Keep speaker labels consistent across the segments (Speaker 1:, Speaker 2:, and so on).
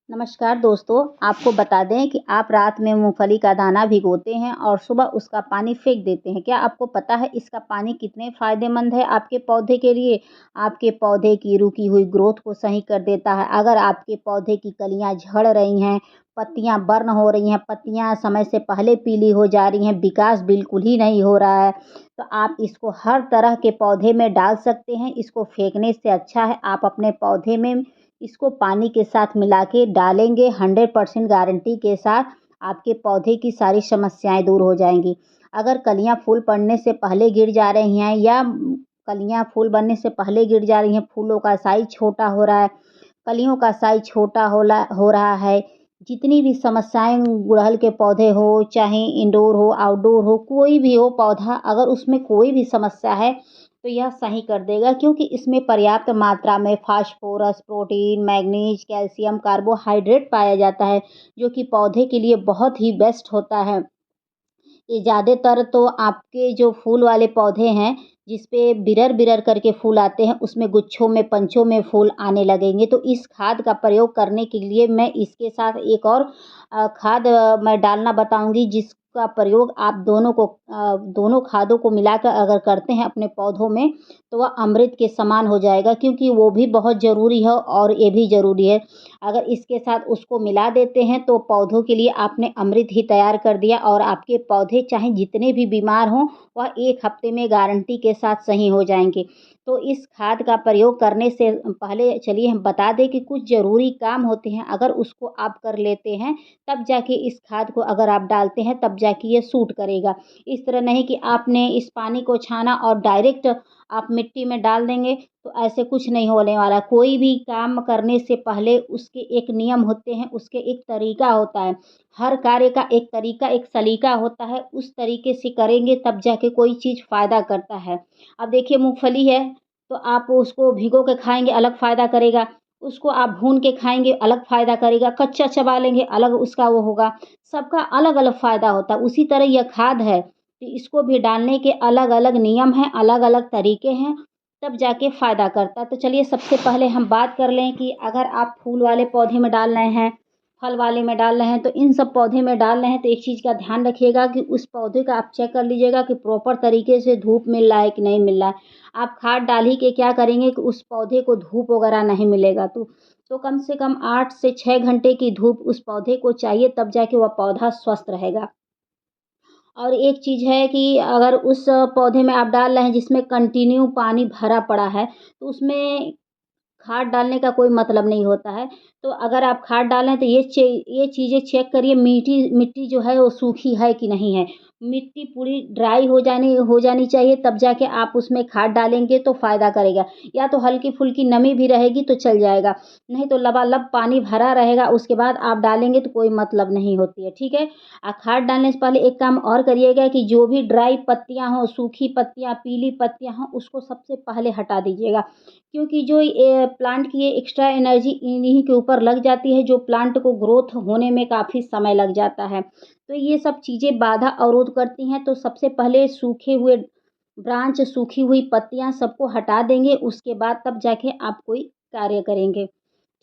Speaker 1: नमस्कार दोस्तों, आपको बता दें कि आप रात में मूँगफली का दाना भिगोते हैं और सुबह उसका पानी फेंक देते हैं। क्या आपको पता है इसका पानी कितने फ़ायदेमंद है आपके पौधे के लिए? आपके पौधे की रुकी हुई ग्रोथ को सही कर देता है। अगर आपके पौधे की कलियाँ झड़ रही हैं, पत्तियाँ बर्न हो रही हैं, पत्तियाँ समय से पहले पीली हो जा रही हैं, विकास बिल्कुल ही नहीं हो रहा है, तो आप इसको हर तरह के पौधे में डाल सकते हैं। इसको फेंकने से अच्छा है आप अपने पौधे में इसको पानी के साथ मिला के डालेंगे 100% गारंटी के साथ आपके पौधे की सारी समस्याएँ दूर हो जाएँगी। अगर कलियाँ फूल पड़ने से पहले गिर जा रही हैं या कलियाँ फूल बनने से पहले गिर जा रही हैं, फूलों का साइज़ छोटा हो रहा है, कलियों का साइज़ छोटा हो रहा है, जितनी भी समस्याएँ गुड़हल के पौधे हो, चाहे इंडोर हो, आउटडोर हो, कोई भी हो पौधा अगर उसमें कोई भी समस्या है, तो यह सही कर देगा क्योंकि इसमें पर्याप्त मात्रा में phosphorus, protein, manganese, calcium, carbohydrate पाया जाता है, जो कि पौधे के लिए बहुत ही बेस्ट होता है। ये ज़्यादातर तो आपके जो फूल वाले पौधे हैं, जिस पे बिरर-बिरर करके फूल आते हैं, उसमें गुच्छों में, पंचों में फूल आने लगेंगे। तो इस खाद का प्रयोग करने के लिए मैं इसके साथ एक और खाद मैं डालना बताऊँगी, जिसका प्रयोग आप दोनों खादों को मिलाकर अगर करते हैं अपने पौधों में, तो वह अमृत के समान हो जाएगा क्योंकि वो भी बहुत ज़रूरी है और ये भी ज़रूरी है। अगर इसके साथ उसको मिला देते हैं तो पौधों के लिए आपने अमृत ही तैयार कर दिया और आपके पौधे चाहे जितने भी बीमार हों, वह 1 हफ्ते में गारंटी के साथ सही हो जाएँगे। तो इस खाद का प्रयोग करने से पहले चलिए हम बता दें कि कुछ ज़रूरी काम होते हैं, अगर उसको आप कर लेते हैं, तब जाके इस खाद को अगर आप डालते हैं, तब जाके ये सूट करेगा। इस तरह नहीं कि आपने इस पानी को छाना और डायरेक्ट आप मिट्टी में डाल देंगे, तो ऐसे कुछ नहीं होने वाला। कोई भी काम करने से पहले उसके एक नियम होते हैं, उसके एक तरीका होता है। हर कार्य का एक तरीका, एक सलीका होता है, उस तरीके से करेंगे तब जाके कोई चीज़ फ़ायदा करता है। अब देखिए मूँगफली है, तो आप उसको भिगो के खाएँगे अलग फ़ायदा करेगा, उसको आप भून के खाएँगे अलग फ़ायदा करेगा, कच्चा चबा लेंगे अलग उसका वो होगा। सबका अलग-अलग फ़ायदा होता है, उसी तरह यह खाद है, तो इसको भी डालने के अलग-अलग नियम हैं, अलग-अलग तरीके हैं, तब जाके फ़ायदा करता है। तो चलिए सबसे पहले हम बात कर लें कि अगर आप फूल वाले पौधे में डाल रहे हैं, फल वाले में डाल रहे हैं, तो इन सब पौधे में डाल रहे हैं तो एक चीज़ का ध्यान रखिएगा कि उस पौधे का आप चेक कर लीजिएगा कि प्रॉपर तरीके से धूप मिल रहा है कि नहीं मिल रहा है। आप खाद डाल ही के क्या करेंगे कि उस पौधे को धूप वगैरह नहीं मिलेगा तो कम से कम 8 से 6 घंटे की धूप उस पौधे को चाहिए तब जाके वह पौधा स्वस्थ रहेगा। और एक चीज़ है कि अगर उस पौधे में आप डाल रहे हैं जिसमें कंटिन्यू पानी भरा पड़ा है, तो उसमें खाद डालने का कोई मतलब नहीं होता है। तो अगर आप खाद डालें तो ये चीज़ें चेक करिए मिट्टी मिट्टी जो है वो सूखी है कि नहीं है। मिट्टी पूरी ड्राई हो जानी चाहिए तब जाके आप उसमें खाद डालेंगे तो फ़ायदा करेगा। या तो हल्की-फुल्की नमी भी रहेगी तो चल जाएगा, नहीं तो लबालब पानी भरा रहेगा उसके बाद आप डालेंगे तो कोई मतलब नहीं होती है, ठीक है? खाद डालने से पहले एक काम और करिएगा कि जो भी ड्राई पत्तियाँ हों, सूखी पत्तियाँ, पीली पत्तियाँ हों, उसको सबसे पहले हटा दीजिएगा। क्योंकि जो ये प्लांट की ये एक्स्ट्रा एनर्जी इन्हीं के ऊपर लग जाती है, जो प्लांट को ग्रोथ होने में काफ़ी समय लग जाता है। तो ये सब चीज़ें बाधा अवरोध करती हैं, तो सबसे पहले सूखे हुए ब्रांच, सूखी हुई पत्तियाँ सबको हटा देंगे, उसके बाद तब जाके आप कोई कार्य करेंगे।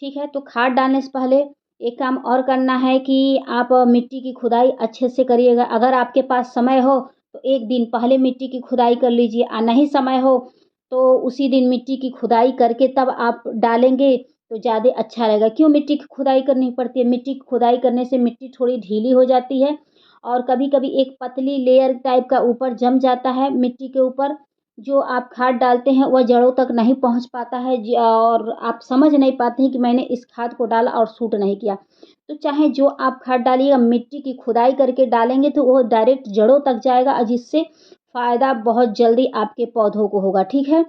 Speaker 1: ठीक है? तो खाद डालने से पहले एक काम और करना है कि आप मिट्टी की खुदाई अच्छे से करिएगा। अगर आपके पास समय हो, तो 1 दिन पहले मिट्टी की खुदाई कर लीजिए नहीं समय हो, तो उसी दिन मिट्टी की खुदाई करके तब आप डालेंगे, तो ज़्यादा अच्छा रहेगा। क्यों मिट्टी की खुदाई करनी पड़ती है? मिट्टी की खुदाई करने से मिट्टी थोड़ी ढीली हो जाती है और कभी-कभी एक पतली लेयर टाइप का ऊपर जम जाता है मिट्टी के ऊपर, जो आप खाद डालते हैं वह जड़ों तक नहीं पहुँच पाता है और आप समझ नहीं पाते हैं कि मैंने इस खाद को डाला और सूट नहीं किया। तो चाहे जो आप खाद डालिएगा मिट्टी की खुदाई करके डालेंगे तो वो डायरेक्ट जड़ों तक जाएगा जिससे फ़ायदा बहुत जल्दी आपके पौधों को होगा, ठीक है?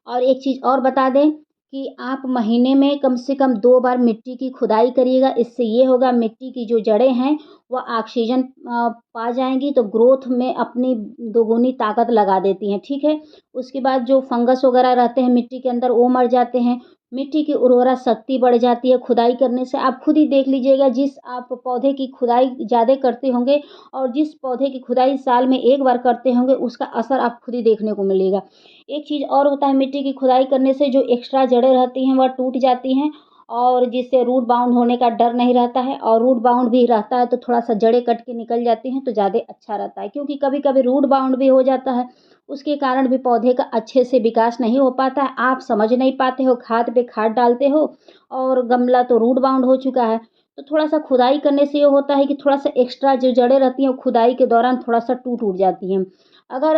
Speaker 1: और एक चीज़ और बता दें कि आप महीने में कम से कम 2 बार मिट्टी की खुदाई करिएगा। इससे ये होगा मिट्टी की जो जड़ें हैं वह ऑक्सीजन पा जाएँगी तो ग्रोथ में अपनी दोगुनी ताकत लगा देती हैं, ठीक है? उसके बाद जो फंगस वगैरह रहते हैं मिट्टी के अंदर वो मर जाते हैं। मिट्टी की उर्वरा शक्ति बढ़ जाती है खुदाई करने से। आप खुद ही देख लीजिएगा जिस आप पौधे की खुदाई ज़्यादा करते होंगे और जिस पौधे की खुदाई साल में 1 बार करते होंगे उसका असर आप खुद ही देखने को मिलेगा। एक चीज़ और होता है मिट्टी की खुदाई करने से जो एक्स्ट्रा जड़ें रहती हैं वह टूट जाती हैं और जिससे रूट बाउंड होने का डर नहीं रहता है, और रूट बाउंड भी रहता है तो थोड़ा-सा जड़ें कट के निकल जाती हैं तो ज़्यादा अच्छा रहता है। क्योंकि कभी-कभी रूट बाउंड भी हो जाता है, उसके कारण भी पौधे का अच्छे से विकास नहीं हो पाता है। आप समझ नहीं पाते हो, खाद पे खाद डालते हो और गमला तो रूट बाउंड हो चुका है। तो थोड़ा-सा खुदाई करने से ये होता है कि थोड़ा-सा एक्स्ट्रा जो जड़ें रहती हैं वो खुदाई के दौरान थोड़ा-सा टूट-वूट जाती हैं। अगर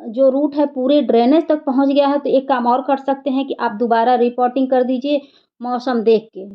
Speaker 1: जो रूट है पूरे ड्रेनेज तक पहुँच गया है तो एक काम और कर सकते हैं कि आप दोबारा रिपोर्टिंग कर दीजिए मौसम देख के।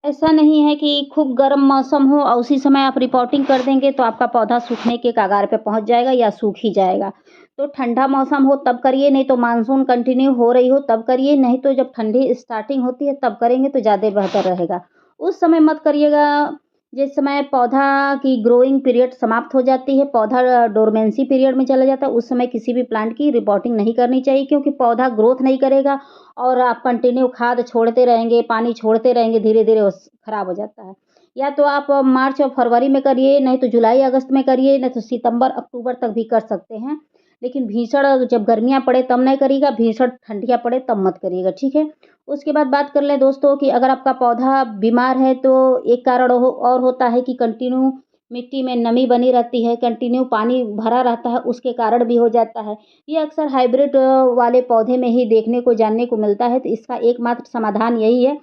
Speaker 1: ऐसा नहीं है कि खूब गर्म मौसम हो और उसी समय आप रिपोर्टिंग कर देंगे तो आपका पौधा सूखने के कगार पे पहुँच जाएगा या सूख ही जाएगा। तो ठंडा मौसम हो तब करिए, नहीं तो मानसून कंटिन्यू हो रही हो तब करिए, नहीं तो जब ठंडी स्टार्टिंग होती है तब करेंगे तो ज़्यादा बेहतर रहेगा। उस समय मत करिएगा जिस समय पौधा की ग्रोइंग पीरियड समाप्त हो जाती है, पौधा डोरमेंसी पीरियड में चला जाता है, उस समय किसी भी प्लांट की रिपोर्टिंग नहीं करनी चाहिए क्योंकि पौधा ग्रोथ नहीं करेगा और आप कंटिन्यू खाद छोड़ते रहेंगे, पानी छोड़ते रहेंगे, धीरे-धीरे उस खराब हो जाता है। या तो आप मार्च और फरवरी में करिए, नहीं तो जुलाई अगस्त में करिए, नहीं तो सितंबर अक्टूबर तक भी कर सकते हैं। लेकिन भीषण जब गर्मियाँ पड़े तब नहीं करिएगा, भीषण ठंडियाँ पड़े तब मत करिएगा, ठीक है? उसके बाद बात कर लें दोस्तों कि अगर आपका पौधा बीमार है तो एक कारण और होता है कि कंटिन्यू मिट्टी में नमी बनी रहती है, कंटिन्यू पानी भरा रहता है, उसके कारण भी हो जाता है। ये अक्सर हाइब्रिड वाले पौधे में ही देखने को जानने को मिलता है, तो इसका एकमात्र समाधान यही है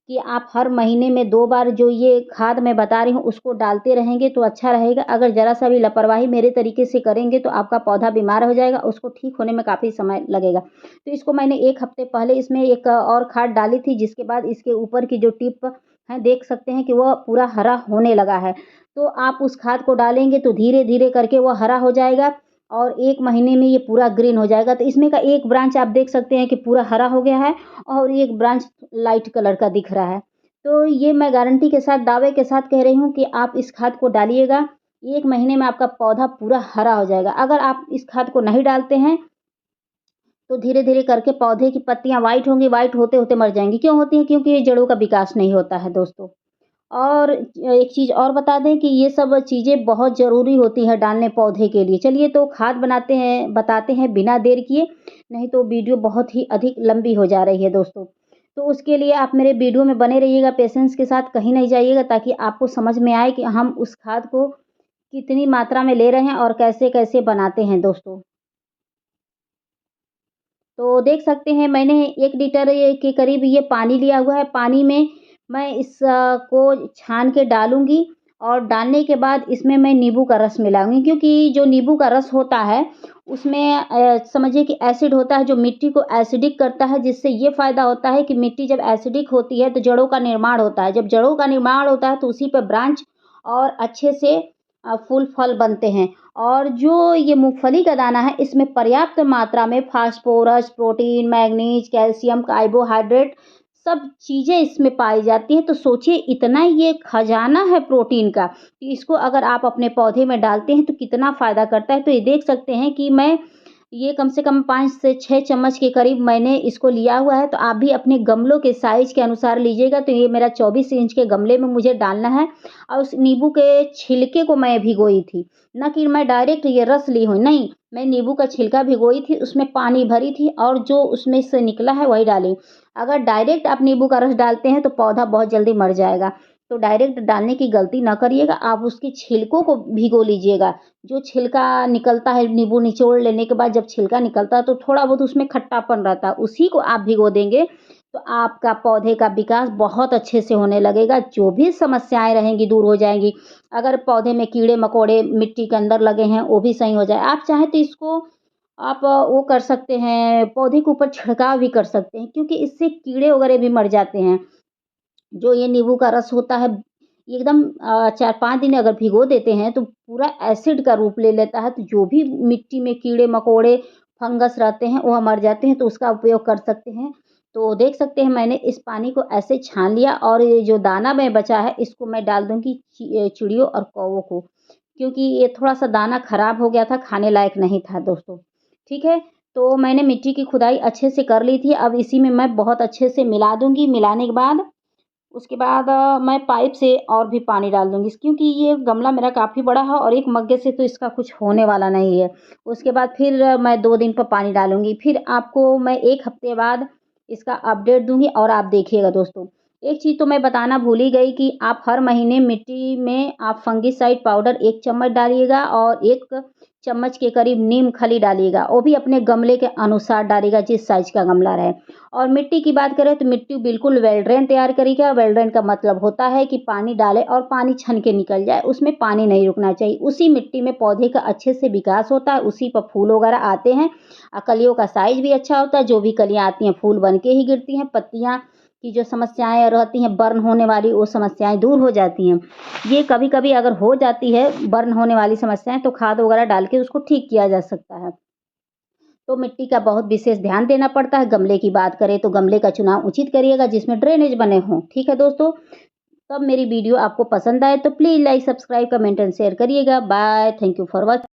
Speaker 1: कि आप हर महीने में 2 बार जो ये खाद मैं बता रही हूँ उसको डालते रहेंगे तो अच्छा रहेगा। अगर ज़रा-सा भी लापरवाही मेरे तरीके से करेंगे तो आपका पौधा बीमार हो जाएगा, उसको ठीक होने में काफ़ी समय लगेगा। तो इसको मैंने 1 हफ्ते पहले इसमें एक और खाद डाली थी जिसके बाद इसके ऊपर की जो टिप है देख सकते हैं कि वह पूरा हरा होने लगा है। तो आप उस खाद को डालेंगे तो धीरे-धीरे करके वो हरा हो जाएगा और 1 महीने में ये पूरा ग्रीन हो जाएगा। तो इसमें का एक ब्रांच आप देख सकते हैं कि पूरा हरा हो गया है और एक ब्रांच लाइट कलर का दिख रहा है। तो ये मैं गारंटी के साथ, दावे के साथ कह रही हूँ कि आप इस खाद को डालिएगा, 1 महीने में आपका पौधा पूरा हरा हो जाएगा। अगर आप इस खाद को नहीं डालते हैं तो धीरे-धीरे करके पौधे की पत्तियाँ व्हाइट होंगी, व्हाइट होते-होते मर जाएँगी। क्यों होती हैं? क्योंकि ये जड़ों का विकास नहीं होता है दोस्तों। और एक चीज़ और बता दें कि ये सब चीज़ें बहुत ज़रूरी होती हैं डालने पौधे के लिए। चलिए तो खाद बताते हैं बिना देर किए, नहीं तो वीडियो बहुत ही अधिक लंबी हो जा रही है दोस्तों। तो उसके लिए आप मेरे वीडियो में बने रहिएगा पेशेंस के साथ, कहीं नहीं जाइएगा ताकि आपको समझ में आए कि हम उस खाद को कितनी मात्रा में ले रहे हैं और कैसे-कैसे बनाते हैं दोस्तों। तो देख सकते हैं मैंने 1 लीटर ये के करीब ये पानी लिया हुआ है। पानी में मैं को छान के डालूँगी और डालने के बाद इसमें मैं नींबू का रस मिलाऊँगी क्योंकि जो नींबू का रस होता है उसमें समझिए कि एसिड होता है जो मिट्टी को एसिडिक करता है, जिससे ये फ़ायदा होता है कि मिट्टी जब एसिडिक होती है तो जड़ों का निर्माण होता है। जब जड़ों का निर्माण होता है तो उसी पे ब्रांच और अच्छे से फूल फल बनते हैं। और जो ये मूँगफली का दाना है इसमें पर्याप्त मात्रा में phosphorus, protein, manganese, calcium, carbohydrate सब चीज़ें इसमें पाई जाती हैं। तो सोचिए इतना ये खजाना है प्रोटीन का, कि इसको अगर आप अपने पौधे में डालते हैं तो कितना फ़ायदा करता है। तो ये देख सकते हैं कि मैं ये कम से कम 5 से 6 चम्मच के करीब मैंने इसको लिया हुआ है। तो आप भी अपने गमलों के साइज़ के अनुसार लीजिएगा। तो ये मेरा 24 इंच के गमले में मुझे डालना है और उस नींबू के छिलके को मैं भिगोई थी। ना कि मैं डायरेक्ट ये रस ली हूँ, नहीं, मैं नींबू का छिलका भिगोई थी, उसमें पानी भरी थी और जो उसमें से निकला है वही डाली। अगर डायरेक्ट आप नींबू का रस डालते हैं तो पौधा बहुत जल्दी मर जाएगा। तो डायरेक्ट डालने की गलती ना करिएगा, आप उसके छिलकों को भिगो लीजिएगा। जो छिलका निकलता है नींबू निचोड़ लेने के बाद जब छिलका निकलता है तो थोड़ा बहुत उसमें खट्टापन रहता है, उसी को आप भिगो देंगे तो आपका पौधे का विकास बहुत अच्छे से होने लगेगा। जो भी समस्याएँ रहेंगी दूर हो जाएँगी। अगर पौधे में कीड़े-मकोड़े मिट्टी के अंदर लगे हैं, वो भी सही हो जाए। आप चाहें तो इसको आप वो कर सकते हैं, पौधे के ऊपर छिड़काव भी कर सकते हैं क्योंकि इससे कीड़े वगैरह भी मर जाते हैं। जो ये नींबू का रस होता है, एकदम 4-5 दिन अगर भिगो देते हैं तो पूरा एसिड का रूप ले लेता है, तो जो भी मिट्टी में कीड़े-मकोड़े, फंगस रहते हैं, वह मर जाते हैं, तो उसका उपयोग कर सकते हैं। तो देख सकते हैं मैंने इस पानी को ऐसे छान लिया और ये जो दाना में बचा है, इसको मैं डाल दूँगी चिड़ियों और कौवों को, क्योंकि ये थोड़ा-सा दाना खराब हो गया था, खाने लायक नहीं था दोस्तों। ठीक है? तो मैंने मिट्टी की खुदाई अच्छे से कर ली थी, अब इसी में मैं बहुत अच्छे से मिला दूँगी, मिलाने के बाद उसके बाद मैं पाइप से और भी पानी डाल दूँगी क्योंकि ये गमला मेरा काफ़ी बड़ा है और एक मग्गे से तो इसका कुछ होने वाला नहीं है। उसके बाद फिर मैं 2 दिन पर पानी डालूँगी। फिर आपको मैं 1 हफ्ते बाद इसका अपडेट दूँगी और आप देखिएगा दोस्तों। एक चीज़ तो मैं बताना भूल ही गई कि आप हर महीने मिट्टी में आप फंगिसाइड पाउडर 1 चम्मच डालिएगा और 1 चम्मच के करीब नीम खली डालिएगा, वो भी अपने गमले के अनुसार डालिएगा जिस साइज़ का गमला रहे। और मिट्टी की बात करें तो मिट्टी बिल्कुल वेल ड्रेन तैयार करिएगा। वेल ड्रेन का मतलब होता है कि पानी डालें और पानी छन के निकल जाए, उसमें पानी नहीं रुकना चाहिए। उसी मिट्टी में पौधे का अच्छे से विकास होता है, उसी पर फूल वगैरह आते हैं। कलियों का साइज़ भी अच्छा होता है, जो भी कलियाँ आती हैं फूल बन के ही गिरती हैं। पत्तियाँ की जो समस्याएँ रहती हैं बर्न होने वाली, वो समस्याएँ दूर हो जाती हैं। ये कभी-कभी अगर हो जाती है बर्न होने वाली समस्याएँ तो खाद वगैरह डाल के उसको ठीक किया जा सकता है। तो मिट्टी का बहुत विशेष ध्यान देना पड़ता है। गमले की बात करें तो गमले का चुनाव उचित करिएगा जिसमें ड्रेनेज बने हों। ठीक है दोस्तों? तब मेरी वीडियो आपको पसंद आए तो please like, subscribe, comment and share करिएगा। Bye, thank you for watching.